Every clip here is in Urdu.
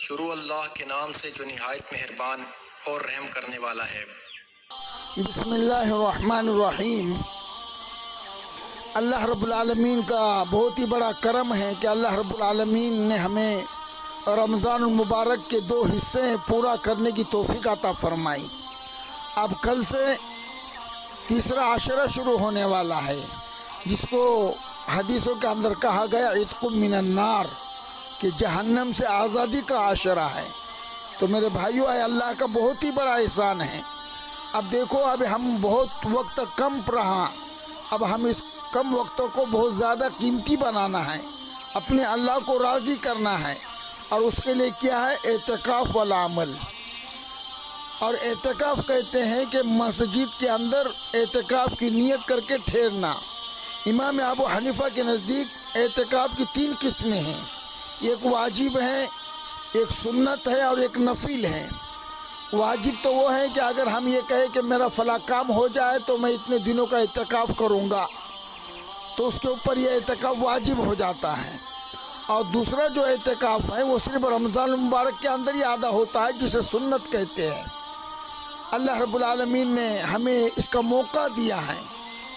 شروع اللہ کے نام سے جو نہایت مہربان اور رحم کرنے والا ہے۔ بسم اللہ الرحمن الرحیم۔ اللہ رب العالمین کا بہت ہی بڑا کرم ہے کہ اللہ رب العالمین نے ہمیں رمضان المبارک کے 2 حصے پورا کرنے کی توفیق عطا فرمائی۔ اب کل سے تیسرا عشرہ شروع ہونے والا ہے، جس کو حدیثوں کے اندر کہا گیا عتق من النار، کہ جہنم سے آزادی کا عشرہ ہے۔ تو میرے بھائیو، اللہ کا بہت ہی بڑا احسان ہے۔ اب دیکھو، اب ہم بہت وقت کم رہا، اب ہم اس کم وقتوں کو بہت زیادہ قیمتی بنانا ہے، اپنے اللہ کو راضی کرنا ہے، اور اس کے لیے کیا ہے؟ اعتکاف والعمل۔ اور اعتکاف کہتے ہیں کہ مسجد کے اندر اعتکاف کی نیت کر کے ٹھہرنا۔ امام ابو حنیفہ کے نزدیک اعتکاف کی 3 قسمیں ہیں، ایک واجب ہے، ایک سنت ہے، اور ایک نفل ہے۔ واجب تو وہ ہے کہ اگر ہم یہ کہیں کہ میرا فلاں کام ہو جائے تو میں اتنے دنوں کا اعتکاف کروں گا، تو اس کے اوپر یہ اعتکاف واجب ہو جاتا ہے۔ اور دوسرا جو اعتکاف ہے وہ صرف رمضان المبارک کے اندر ہی ادا ہوتا ہے، جسے سنت کہتے ہیں۔ اللہ رب العالمین نے ہمیں اس کا موقع دیا ہے،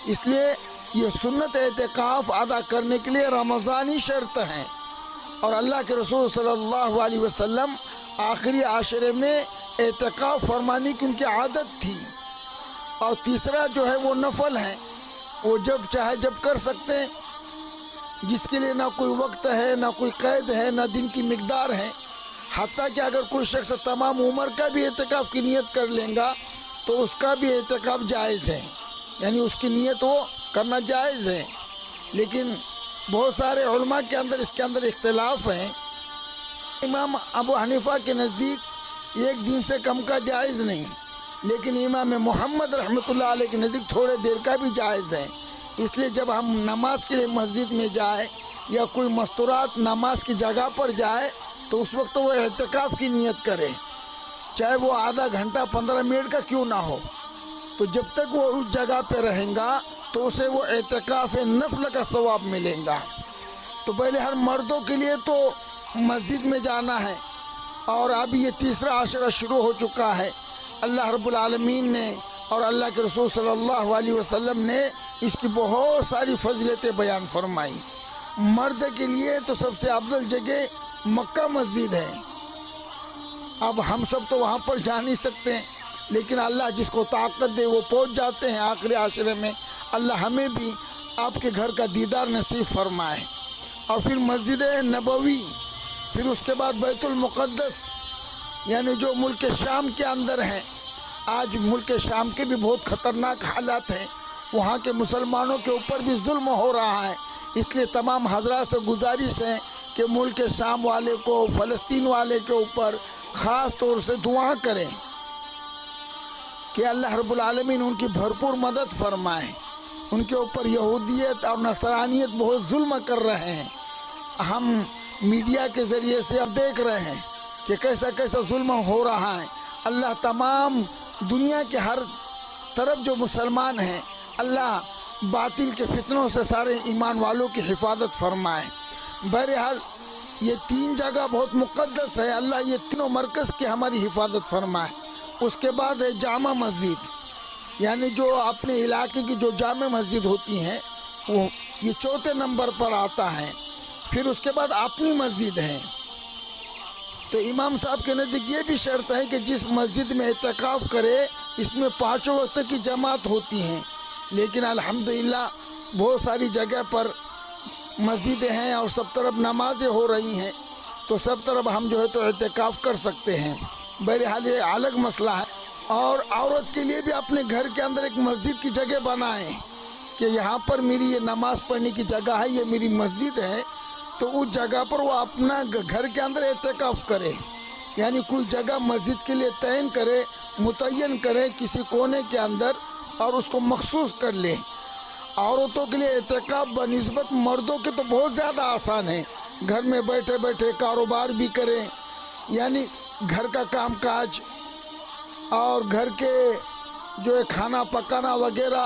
اس لیے یہ سنت اعتکاف ادا کرنے کے لیے رمضانی شرط ہے۔ اور اللہ کے رسول صلی اللہ علیہ وسلم آخری عاشرے میں اعتکاف فرمانے کی ان کی عادت تھی۔ اور تیسرا جو ہے وہ نفل ہے، وہ جب چاہے جب کر سکتے ہیں، جس کے لیے نہ کوئی وقت ہے، نہ کوئی قید ہے، نہ دن کی مقدار ہے۔ حتیٰ کہ اگر کوئی شخص تمام عمر کا بھی اعتکاف کی نیت کر لیں گا تو اس کا بھی اعتکاف جائز ہے، یعنی اس کی نیت وہ کرنا جائز ہے۔ لیکن بہت سارے علماء کے اندر اس کے اندر اختلاف ہیں۔ امام ابو حنیفہ کے نزدیک 1 دن سے کم کا جائز نہیں، لیکن امام محمد رحمۃ اللہ علیہ کے نزدیک تھوڑے دیر کا بھی جائز ہے۔ اس لیے جب ہم نماز کے لیے مسجد میں جائیں یا کوئی مستورات نماز کی جگہ پر جائے تو اس وقت وہ اعتکاف کی نیت کرے، چاہے وہ آدھا گھنٹہ 15 منٹ کا کیوں نہ ہو۔ تو جب تک وہ اس جگہ پہ رہیں گا تو اسے وہ اعتکاف نفل کا ثواب ملے گا۔ تو پہلے ہر مردوں کے لیے تو مسجد میں جانا ہے، اور اب یہ تیسرا عشرہ شروع ہو چکا ہے۔ اللہ رب العالمین نے اور اللہ کے رسول صلی اللہ علیہ وسلم نے اس کی بہت ساری فضیلتیں بیان فرمائی۔ مرد کے لیے تو سب سے افضل جگہ مکہ مسجد ہے۔ اب ہم سب تو وہاں پر جا نہیں سکتے ہیں، لیکن اللہ جس کو طاقت دے وہ پہنچ جاتے ہیں آخری عاشرے میں۔ اللہ ہمیں بھی آپ کے گھر کا دیدار نصیب فرمائے۔ اور پھر مسجد نبوی، پھر اس کے بعد بیت المقدس، یعنی جو ملک شام کے اندر ہیں۔ آج ملک شام کے بھی بہت خطرناک حالات ہیں، وہاں کے مسلمانوں کے اوپر بھی ظلم ہو رہا ہے۔ اس لیے تمام حضرات سے گزارش ہے کہ ملک شام والے کو، فلسطین والے کے اوپر خاص طور سے دعا کریں کہ اللہ رب العالمین ان کی بھرپور مدد فرمائے۔ ان کے اوپر یہودیت اور نصرانیت بہت ظلم کر رہے ہیں۔ ہم میڈیا کے ذریعے سے اب دیکھ رہے ہیں کہ کیسا کیسا ظلم ہو رہا ہے۔ اللہ تمام دنیا کے ہر طرف جو مسلمان ہیں، اللہ باطل کے فتنوں سے سارے ایمان والوں کی حفاظت فرمائے۔ بہرحال یہ 3 جگہ بہت مقدس ہے، اللہ یہ تینوں مرکز کی ہماری حفاظت فرمائے۔ اس کے بعد ہے جامع مسجد، یعنی جو اپنے علاقے کی جو جامع مسجد ہوتی ہیں وہ یہ 4تھے نمبر پر آتا ہے۔ پھر اس کے بعد اپنی مسجد ہے۔ تو امام صاحب کے نزدیک یہ بھی شرط ہے کہ جس مسجد میں اعتکاف کرے اس میں 5 وقت کی جماعت ہوتی ہیں، لیکن الحمدللہ بہت ساری جگہ پر مسجدیں ہیں اور سب طرف نمازیں ہو رہی ہیں، تو سب طرف ہم جو ہے تو اعتکاف کر سکتے ہیں۔ بہرحال یہ الگ مسئلہ ہے۔ اور عورت کے لیے بھی اپنے گھر کے اندر ایک مسجد کی جگہ بنائیں کہ یہاں پر میری یہ نماز پڑھنے کی جگہ ہے، یہ میری مسجد ہے، تو اس جگہ پر وہ اپنا گھر کے اندر اعتکاف کرے، یعنی کوئی جگہ مسجد کے لیے متعین کرے کسی کونے کے اندر، اور اس کو مخصوص کر لے۔ عورتوں کے لیے اعتکاف بنسبت مردوں کے تو بہت زیادہ آسان ہے، گھر میں بیٹھے بیٹھے کاروبار بھی کریں، یعنی گھر کا کام کاج اور گھر کے جو ہے کھانا پکانا وغیرہ،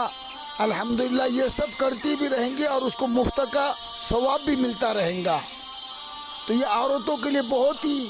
الحمدللہ یہ سب کرتی بھی رہیں گی اور اس کو مفت کا ثواب بھی ملتا رہیں گا۔ تو یہ عورتوں کے لیے بہت ہی